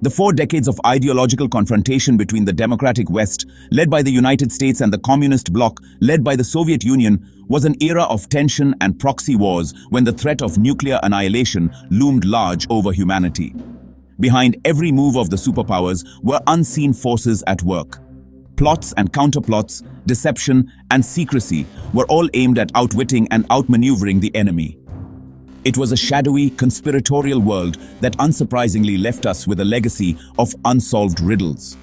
The 4 decades of ideological confrontation between the democratic West, led by the United States, and the communist bloc, led by the Soviet Union, was an era of tension and proxy wars when the threat of nuclear annihilation loomed large over humanity. Behind every move of the superpowers were unseen forces at work. Plots and counterplots, deception and secrecy were all aimed at outwitting and outmaneuvering the enemy. It was a shadowy, conspiratorial world that unsurprisingly left us with a legacy of unsolved riddles.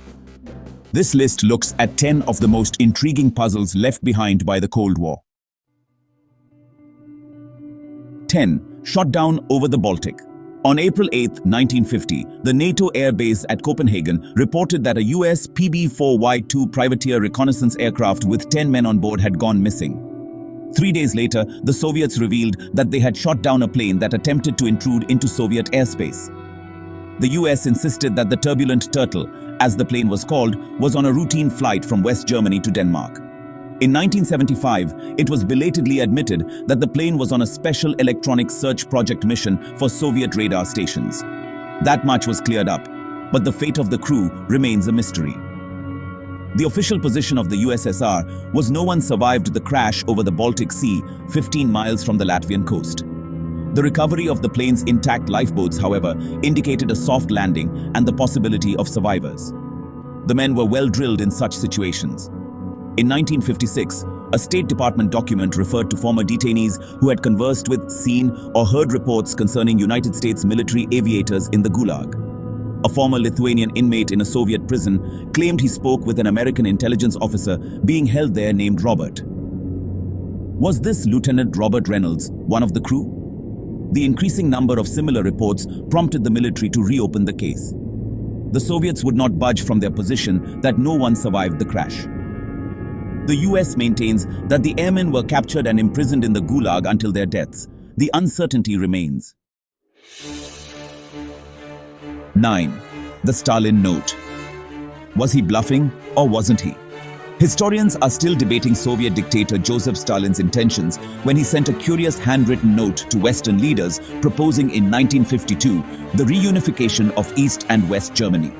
This list looks at 10 of the most intriguing puzzles left behind by the Cold War. 10. Shot down over the Baltic. On April 8, 1950, the NATO air base at Copenhagen reported that a US PB-4Y-2 privateer reconnaissance aircraft with 10 men on board had gone missing. 3 days later, the Soviets revealed that they had shot down a plane that attempted to intrude into Soviet airspace. The US insisted that the Turbulent Turtle, as the plane was called, was on a routine flight from West Germany to Denmark. In 1975, it was belatedly admitted that the plane was on a special electronic search project mission for Soviet radar stations. That much was cleared up, but the fate of the crew remains a mystery. The official position of the USSR was no one survived the crash over the Baltic Sea, 15 miles from the Latvian coast. The recovery of the plane's intact lifeboats, however, indicated a soft landing and the possibility of survivors. The men were well drilled in such situations. In 1956, a State Department document referred to former detainees who had conversed with, seen, or heard reports concerning United States military aviators in the Gulag. A former Lithuanian inmate in a Soviet prison claimed he spoke with an American intelligence officer being held there named Robert. Was this Lieutenant Robert Reynolds one of the crew? The increasing number of similar reports prompted the military to reopen the case. The Soviets would not budge from their position that no one survived the crash. The US maintains that the airmen were captured and imprisoned in the Gulag until their deaths. The uncertainty remains. 9. The Stalin Note. Was he bluffing or wasn't he? Historians are still debating Soviet dictator Joseph Stalin's intentions when he sent a curious handwritten note to Western leaders proposing in 1952 the reunification of East and West Germany.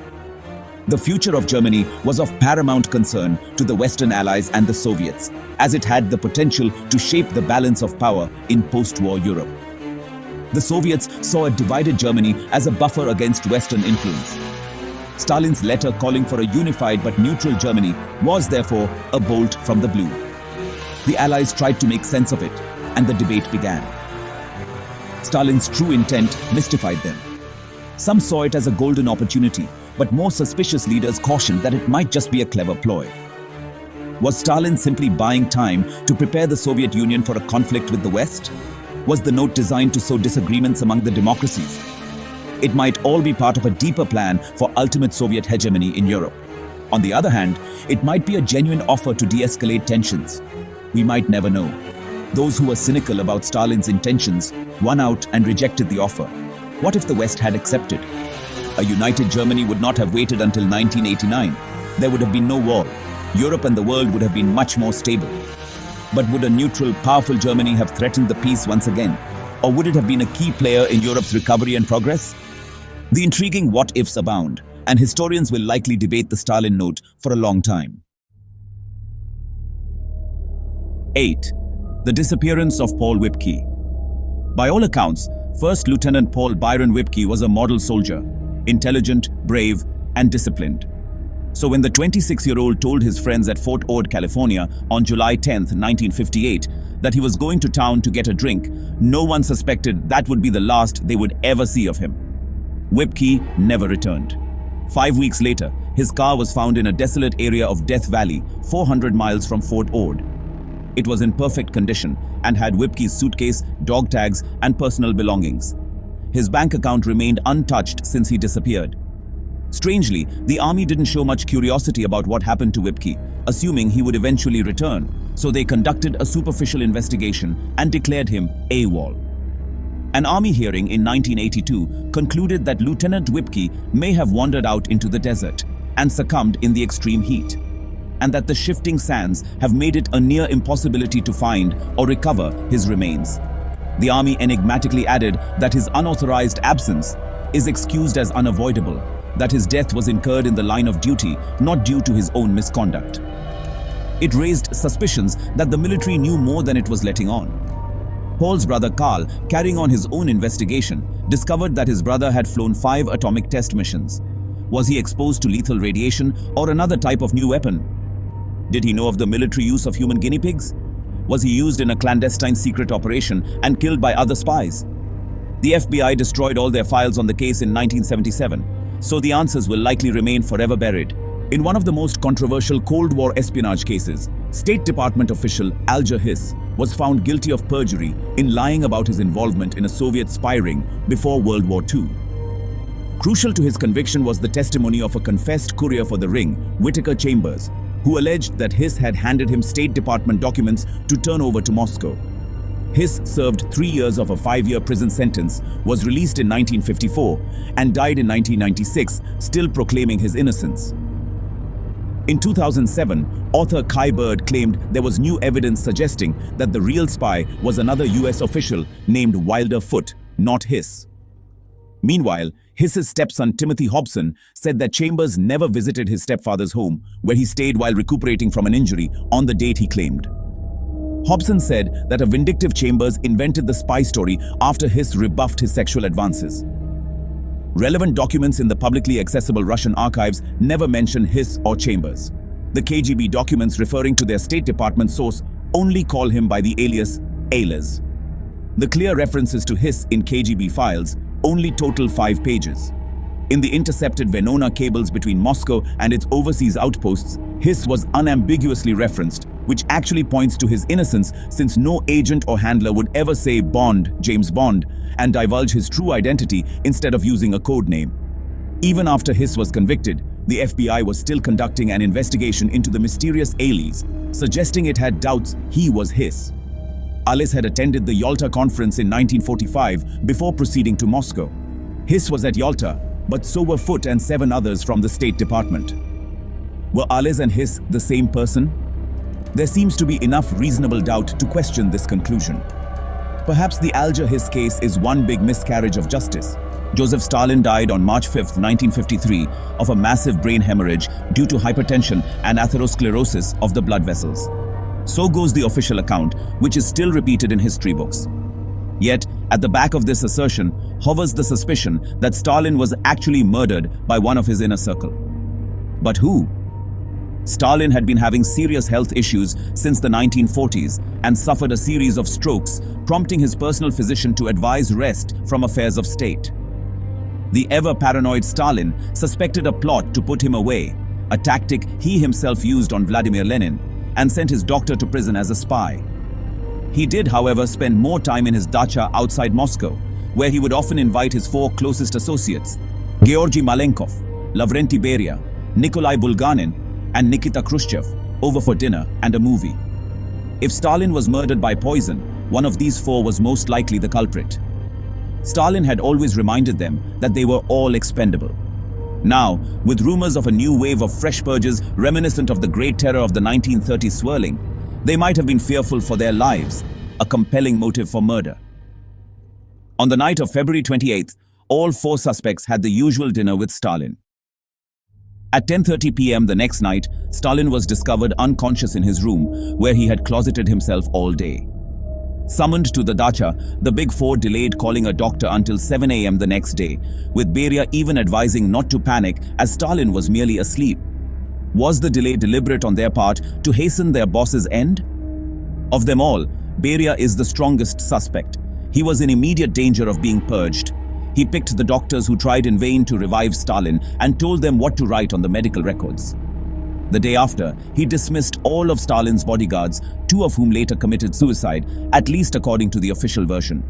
The future of Germany was of paramount concern to the Western Allies and the Soviets, as it had the potential to shape the balance of power in post-war Europe. The Soviets saw a divided Germany as a buffer against Western influence. Stalin's letter calling for a unified but neutral Germany was therefore a bolt from the blue. The Allies tried to make sense of it, and the debate began. Stalin's true intent mystified them. Some saw it as a golden opportunity, but more suspicious leaders cautioned that it might just be a clever ploy. Was Stalin simply buying time to prepare the Soviet Union for a conflict with the West? Was the note designed to sow disagreements among the democracies? It might all be part of a deeper plan for ultimate Soviet hegemony in Europe. On the other hand, it might be a genuine offer to de-escalate tensions. We might never know. Those who were cynical about Stalin's intentions won out and rejected the offer. What if the West had accepted? A united Germany would not have waited until 1989. There would have been no war. Europe and the world would have been much more stable. But would a neutral, powerful Germany have threatened the peace once again? Or would it have been a key player in Europe's recovery and progress? The intriguing what-ifs abound, and historians will likely debate the Stalin Note for a long time. 8. The disappearance of Paul Whipkey. By all accounts, First Lieutenant Paul Byron Whipkey was a model soldier, intelligent, brave, and disciplined. So when the 26-year-old told his friends at Fort Ord, California on July 10, 1958, that he was going to town to get a drink, no one suspected that would be the last they would ever see of him. Whipkey never returned. 5 weeks later, his car was found in a desolate area of Death Valley, 400 miles from Fort Ord. It was in perfect condition and had Whipkey's suitcase, dog tags, and personal belongings. His bank account remained untouched since he disappeared. Strangely, the army didn't show much curiosity about what happened to Whipkey, assuming he would eventually return, so they conducted a superficial investigation and declared him AWOL. An army hearing in 1982 concluded that Lieutenant Whipkey may have wandered out into the desert and succumbed in the extreme heat, and that the shifting sands have made it a near impossibility to find or recover his remains. The army enigmatically added that his unauthorized absence is excused as unavoidable, that his death was incurred in the line of duty, not due to his own misconduct. It raised suspicions that the military knew more than it was letting on. Paul's brother Karl, carrying on his own investigation, discovered that his brother had flown 5 atomic test missions. Was he exposed to lethal radiation or another type of new weapon? Did he know of the military use of human guinea pigs? Was he used in a clandestine secret operation and killed by other spies? The FBI destroyed all their files on the case in 1977, so the answers will likely remain forever buried. In one of the most controversial Cold War espionage cases, State Department official Alger was found guilty of perjury in lying about his involvement in a Soviet spy ring before World War II. Crucial to his conviction was the testimony of a confessed courier for the ring, Whittaker Chambers, who alleged that Hiss had handed him State Department documents to turn over to Moscow. Hiss served 3 years of a 5-year prison sentence, was released in 1954, and died in 1996, still proclaiming his innocence. In 2007, author Kai Bird claimed there was new evidence suggesting that the real spy was another US official named Wilder Foote, not Hiss. Meanwhile, Hiss's stepson Timothy Hobson said that Chambers never visited his stepfather's home, where he stayed while recuperating from an injury on the date he claimed. Hobson said that a vindictive Chambers invented the spy story after Hiss rebuffed his sexual advances. Relevant documents in the publicly accessible Russian archives never mention Hiss or Chambers. The KGB documents referring to their State Department source only call him by the alias Ailes. The clear references to Hiss in KGB files only total 5 pages. In the intercepted Venona cables between Moscow and its overseas outposts, Hiss was unambiguously referenced, which actually points to his innocence, since no agent or handler would ever say Bond, James Bond, and divulge his true identity instead of using a code name. Even after Hiss was convicted, the FBI was still conducting an investigation into the mysterious Ailes, suggesting it had doubts he was Hiss. Alice had attended the Yalta Conference in 1945 before proceeding to Moscow. Hiss was at Yalta, but so were Foote and 7 others from the State Department. Were Alice and Hiss the same person? There seems to be enough reasonable doubt to question this conclusion. Perhaps the Alger-Hiss case is one big miscarriage of justice. Joseph Stalin died on March 5, 1953, of a massive brain hemorrhage due to hypertension and atherosclerosis of the blood vessels. So goes the official account, which is still repeated in history books. Yet, at the back of this assertion hovers the suspicion that Stalin was actually murdered by one of his inner circle. But who? Stalin had been having serious health issues since the 1940s and suffered a series of strokes, prompting his personal physician to advise rest from affairs of state. The ever-paranoid Stalin suspected a plot to put him away, a tactic he himself used on Vladimir Lenin, and sent his doctor to prison as a spy. He did, however, spend more time in his dacha outside Moscow, where he would often invite his 4 closest associates, Georgy Malenkov, Lavrenti Beria, Nikolai Bulganin, and Nikita Khrushchev, over for dinner and a movie. If Stalin was murdered by poison, one of these 4 was most likely the culprit. Stalin had always reminded them that they were all expendable. Now, with rumors of a new wave of fresh purges reminiscent of the Great Terror of the 1930s swirling, they might have been fearful for their lives, a compelling motive for murder. On the night of February 28th, all 4 suspects had the usual dinner with Stalin. At 10:30 p.m. the next night, Stalin was discovered unconscious in his room, where he had closeted himself all day. Summoned to the dacha, the Big Four delayed calling a doctor until 7 a.m. the next day, with Beria even advising not to panic as Stalin was merely asleep. Was the delay deliberate on their part to hasten their boss's end? Of them all, Beria is the strongest suspect. He was in immediate danger of being purged. He picked the doctors who tried in vain to revive Stalin and told them what to write on the medical records. The day after, he dismissed all of Stalin's bodyguards, 2 of whom later committed suicide, at least according to the official version.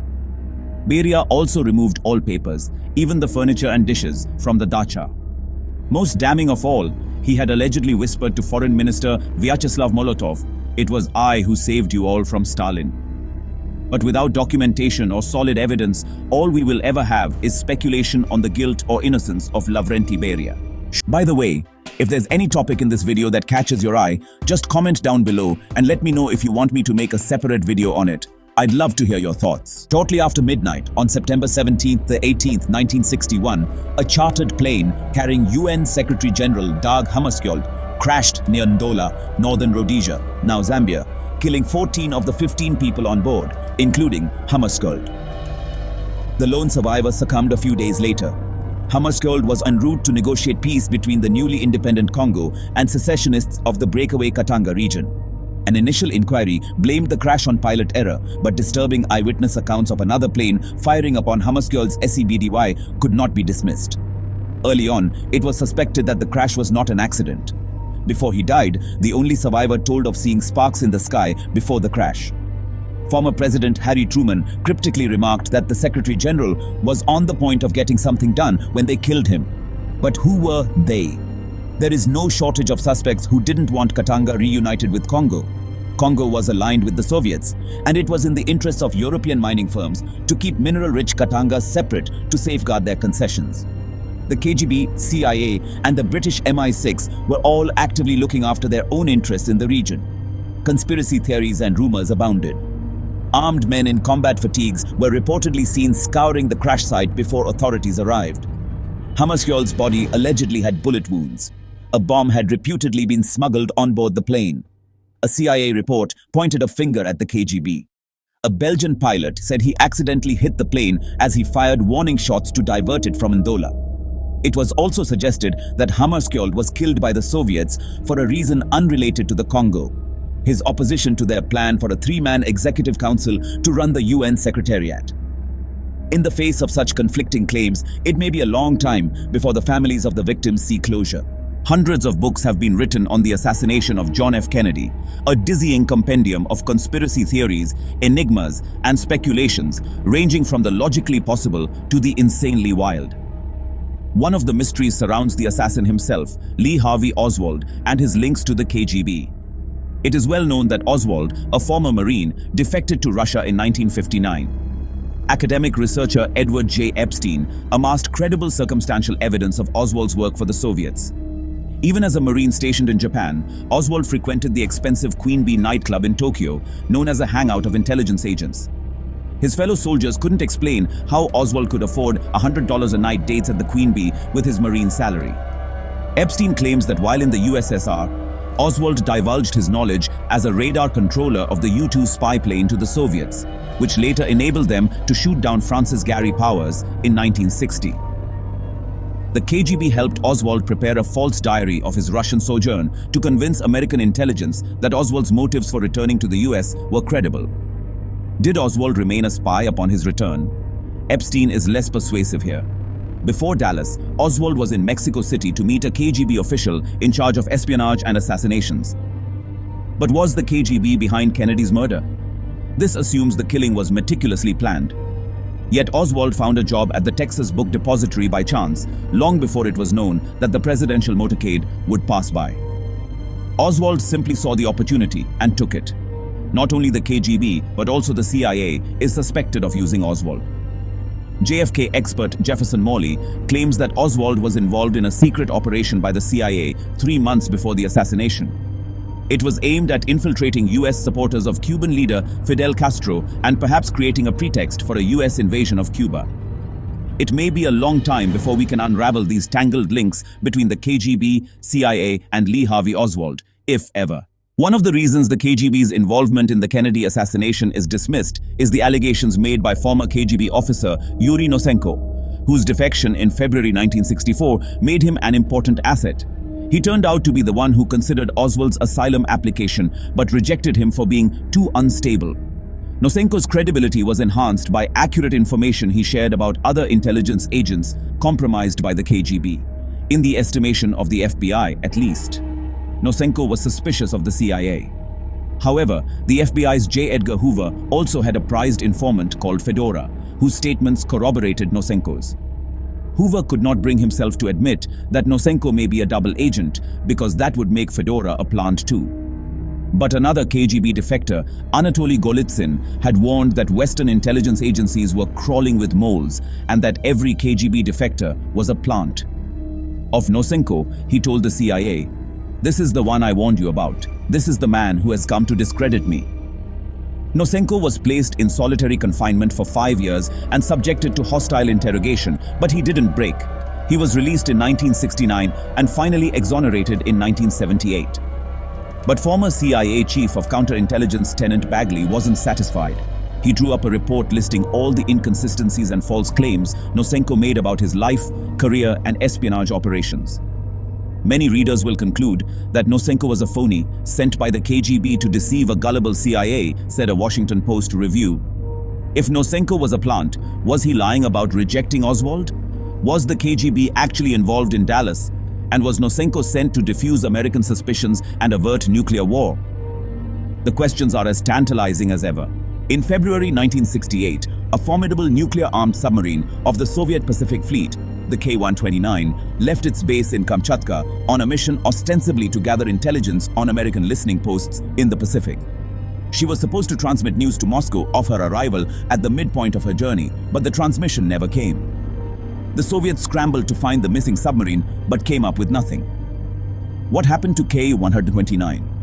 Beria also removed all papers, even the furniture and dishes, from the dacha. Most damning of all, he had allegedly whispered to Foreign Minister Vyacheslav Molotov, "It was I who saved you all from Stalin." But without documentation or solid evidence, all we will ever have is speculation on the guilt or innocence of Lavrenti Beria. By the way, if there's any topic in this video that catches your eye, just comment down below and let me know if you want me to make a separate video on it. I'd love to hear your thoughts. Shortly after midnight, on September 17th to 18th, 1961, a chartered plane carrying UN Secretary General Dag Hammarskjold crashed near Ndola, northern Rhodesia, now Zambia, killing 14 of the 15 people on board, including Hammarskjold. The lone survivor succumbed a few days later. Hammarskjold was en route to negotiate peace between the newly independent Congo and secessionists of the breakaway Katanga region. An initial inquiry blamed the crash on pilot error, but disturbing eyewitness accounts of another plane firing upon Hammarskjold's SEBDY could not be dismissed. Early on, it was suspected that the crash was not an accident. Before he died, the only survivor told of seeing sparks in the sky before the crash. Former President Harry Truman cryptically remarked that the Secretary General was on the point of getting something done when they killed him. But who were they? There is no shortage of suspects who didn't want Katanga reunited with Congo. Congo was aligned with the Soviets, and it was in the interests of European mining firms to keep mineral-rich Katanga separate to safeguard their concessions. The KGB, CIA, and the British MI6 were all actively looking after their own interests in the region. Conspiracy theories and rumors abounded. Armed men in combat fatigues were reportedly seen scouring the crash site before authorities arrived. Hammarskjold's body allegedly had bullet wounds. A bomb had reputedly been smuggled on board the plane. A CIA report pointed a finger at the KGB. A Belgian pilot said he accidentally hit the plane as he fired warning shots to divert it from Ndola. It was also suggested that Hammarskjold was killed by the Soviets for a reason unrelated to the Congo: his opposition to their plan for a three-man executive council to run the UN Secretariat. In the face of such conflicting claims, it may be a long time before the families of the victims see closure. Hundreds of books have been written on the assassination of John F. Kennedy, a dizzying compendium of conspiracy theories, enigmas, and speculations ranging from the logically possible to the insanely wild. One of the mysteries surrounds the assassin himself, Lee Harvey Oswald, and his links to the KGB. It is well known that Oswald, a former Marine, defected to Russia in 1959. Academic researcher Edward J. Epstein amassed credible circumstantial evidence of Oswald's work for the Soviets. Even as a Marine stationed in Japan, Oswald frequented the expensive Queen Bee nightclub in Tokyo, known as a hangout of intelligence agents. His fellow soldiers couldn't explain how Oswald could afford $100 a night dates at the Queen Bee with his Marine salary. Epstein claims that while in the USSR, Oswald divulged his knowledge as a radar controller of the U-2 spy plane to the Soviets, which later enabled them to shoot down Francis Gary Powers in 1960. The KGB helped Oswald prepare a false diary of his Russian sojourn to convince American intelligence that Oswald's motives for returning to the US were credible. Did Oswald remain a spy upon his return? Epstein is less persuasive here. Before Dallas, Oswald was in Mexico City to meet a KGB official in charge of espionage and assassinations. But was the KGB behind Kennedy's murder? This assumes the killing was meticulously planned. Yet Oswald found a job at the Texas Book Depository by chance, long before it was known that the presidential motorcade would pass by. Oswald simply saw the opportunity and took it. Not only the KGB, but also the CIA is suspected of using Oswald. JFK expert Jefferson Morley claims that Oswald was involved in a secret operation by the CIA 3 months before the assassination. It was aimed at infiltrating US supporters of Cuban leader Fidel Castro and perhaps creating a pretext for a US invasion of Cuba. It may be a long time before we can unravel these tangled links between the KGB, CIA, and Lee Harvey Oswald, if ever. One of the reasons the KGB's involvement in the Kennedy assassination is dismissed is the allegations made by former KGB officer Yuri Nosenko, whose defection in February 1964 made him an important asset. He turned out to be the one who considered Oswald's asylum application but rejected him for being too unstable. Nosenko's credibility was enhanced by accurate information he shared about other intelligence agents compromised by the KGB, in the estimation of the FBI at least. Nosenko was suspicious of the CIA. However, the FBI's J. Edgar Hoover also had a prized informant called Fedora, whose statements corroborated Nosenko's. Hoover could not bring himself to admit that Nosenko may be a double agent because that would make Fedora a plant too. But another KGB defector, Anatoly Golitsyn, had warned that Western intelligence agencies were crawling with moles and that every KGB defector was a plant. Of Nosenko, he told the CIA, "This is the one I warned you about. This is the man who has come to discredit me." Nosenko was placed in solitary confinement for 5 years and subjected to hostile interrogation, but he didn't break. He was released in 1969 and finally exonerated in 1978. But former CIA chief of counterintelligence Tenant Bagley wasn't satisfied. He drew up a report listing all the inconsistencies and false claims Nosenko made about his life, career, and espionage operations. Many readers will conclude that Nosenko was a phony sent by the KGB to deceive a gullible CIA, said a Washington Post review. If Nosenko was a plant, was he lying about rejecting Oswald? Was the KGB actually involved in Dallas? And was Nosenko sent to diffuse American suspicions and avert nuclear war? The questions are as tantalizing as ever. In February 1968, a formidable nuclear-armed submarine of the Soviet Pacific Fleet, the K-129, left its base in Kamchatka on a mission ostensibly to gather intelligence on American listening posts in the Pacific. She was supposed to transmit news to Moscow of her arrival at the midpoint of her journey, but the transmission never came. The Soviets scrambled to find the missing submarine, but came up with nothing. What happened to K-129?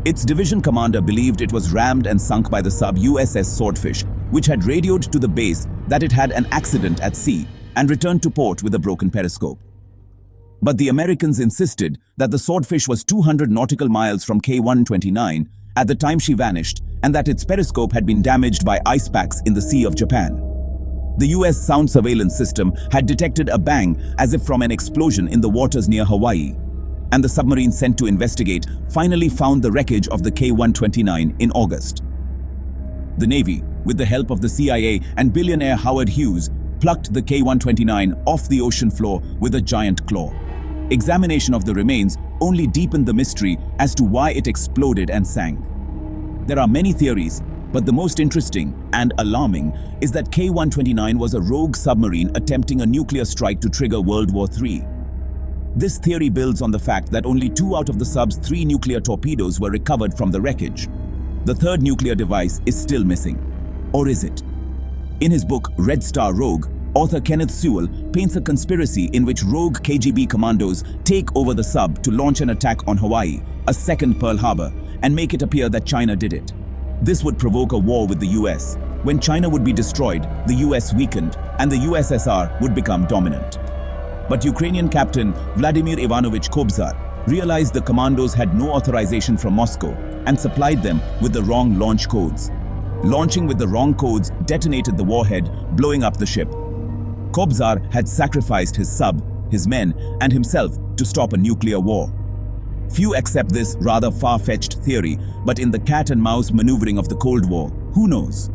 Its division commander believed it was rammed and sunk by the sub USS Swordfish, which had radioed to the base that it had an accident at sea and returned to port with a broken periscope. But the Americans insisted that the Swordfish was 200 nautical miles from K-129 at the time she vanished and that its periscope had been damaged by ice packs in the Sea of Japan. The US sound surveillance system had detected a bang as if from an explosion in the waters near Hawaii, and the submarine sent to investigate finally found the wreckage of the K-129 in August. The Navy, with the help of the CIA and billionaire Howard Hughes, plucked the K-129 off the ocean floor with a giant claw. Examination of the remains only deepened the mystery as to why it exploded and sank. There are many theories, but the most interesting and alarming is that K-129 was a rogue submarine attempting a nuclear strike to trigger World War III. This theory builds on the fact that only 2 out of the sub's 3 nuclear torpedoes were recovered from the wreckage. The third nuclear device is still missing. Or is it? In his book Red Star Rogue, author Kenneth Sewell paints a conspiracy in which rogue KGB commandos take over the sub to launch an attack on Hawaii, a second Pearl Harbor, and make it appear that China did it. This would provoke a war with the US. When China would be destroyed, the US weakened, and the USSR would become dominant. But Ukrainian captain Vladimir Ivanovich Kobzar realized the commandos had no authorization from Moscow and supplied them with the wrong launch codes. Launching with the wrong codes detonated the warhead, blowing up the ship. Kobzar had sacrificed his sub, his men, and himself to stop a nuclear war. Few accept this rather far-fetched theory, but in the cat-and-mouse maneuvering of the Cold War, who knows?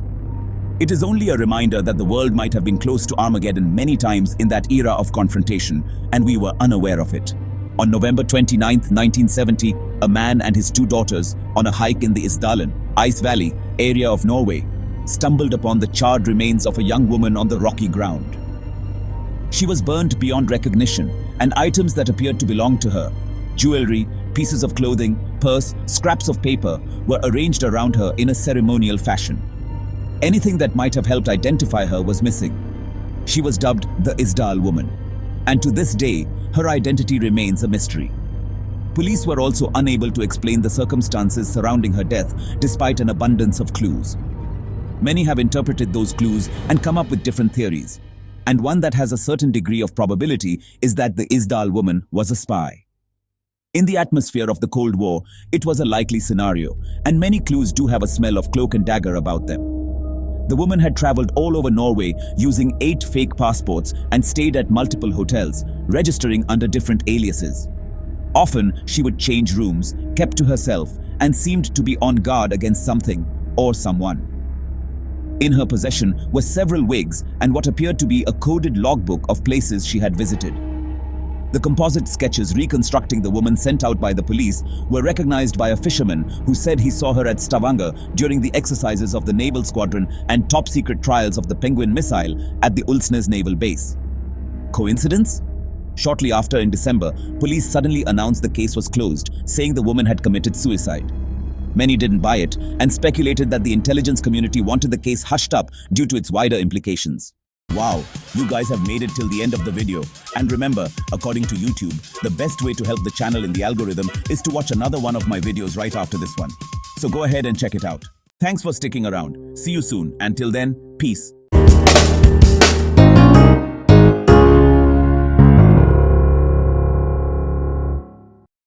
It is only a reminder that the world might have been close to Armageddon many times in that era of confrontation, and we were unaware of it. On November 29, 1970, a man and his 2 daughters, on a hike in the Isdalen, Ice Valley, area of Norway, stumbled upon the charred remains of a young woman on the rocky ground. She was burnt beyond recognition, and items that appeared to belong to her, jewelry, pieces of clothing, purse, scraps of paper, were arranged around her in a ceremonial fashion. Anything that might have helped identify her was missing. She was dubbed the Isdal Woman, and to this day, her identity remains a mystery. Police were also unable to explain the circumstances surrounding her death despite an abundance of clues. Many have interpreted those clues and come up with different theories, and one that has a certain degree of probability is that the Isdal Woman was a spy. In the atmosphere of the Cold War, it was a likely scenario, and many clues do have a smell of cloak and dagger about them. The woman had traveled all over Norway using 8 fake passports and stayed at multiple hotels, registering under different aliases. Often, she would change rooms, kept to herself, and seemed to be on guard against something or someone. In her possession were several wigs and what appeared to be a coded logbook of places she had visited. The composite sketches reconstructing the woman sent out by the police were recognized by a fisherman who said he saw her at Stavanger during the exercises of the Naval Squadron and top-secret trials of the Penguin missile at the Ulsnes Naval Base. Coincidence? Shortly after, in December, police suddenly announced the case was closed, saying the woman had committed suicide. Many didn't buy it and speculated that the intelligence community wanted the case hushed up due to its wider implications. Wow, you guys have made it till the end of the video. And remember, according to YouTube, the best way to help the channel in the algorithm is to watch another one of my videos right after this one. So go ahead and check it out. Thanks for sticking around. See you soon. Until then, peace.